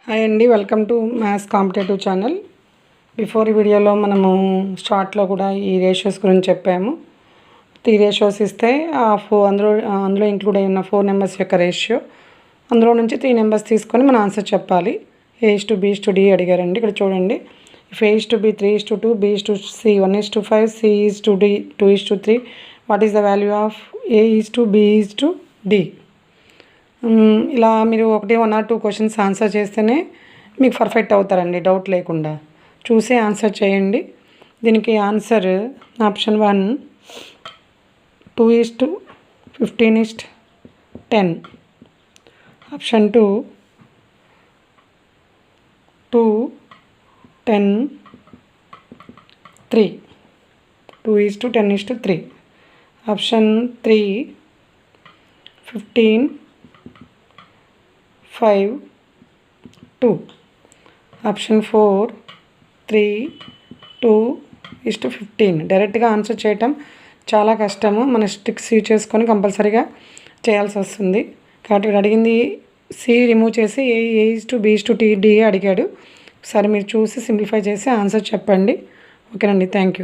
Hi అండి, welcome to maths competitive channel. Before ఈ వీడియోలో మనము స్టార్ట్లో కూడా ఈ రేషియోస్ గురించి చెప్పాము. 3 రేషియోస్ ఇస్తే అందులో ఇంక్లూడ్ అయి ఉన్న 4 నెంబర్స్ యొక్క రేషియో, అందులో నుంచి 3 నెంబర్స్ తీసుకొని మన ఆన్సర్ చెప్పాలి. A:B:D అడిగారండి. ఇక్కడ చూడండి, if A:B 3:2, B:C 1:5, C:D 2:3, what is the value of A:B:D? ఇలా మీరు 1 or 2 క్వశ్చన్స్ ఆన్సర్ చేస్తేనే మీకు పర్ఫెక్ట్ అవుతారండి, డౌట్ లేకుండా. చూసి ఆన్సర్ చేయండి. దీనికి answer option 1 2:15:10, option 2 2:10:3, 2:10:3, option 3 15:5:2, option 4 3:2:15. డైరెక్ట్గా ఆన్సర్ చేయటం చాలా కష్టము, మన స్టిక్స్ యూజ్ చేసుకొని కంపల్సరీగా చేయాల్సి వస్తుంది. కాబట్టి ఇక్కడ అడిగింది సి రిమూవ్ చేసి A:B:D అడిగాడు. ఒకసారి మీరు చూసి సింప్లిఫై చేసి ఆన్సర్ చెప్పండి. ఓకేనండి, థ్యాంక్ యూ.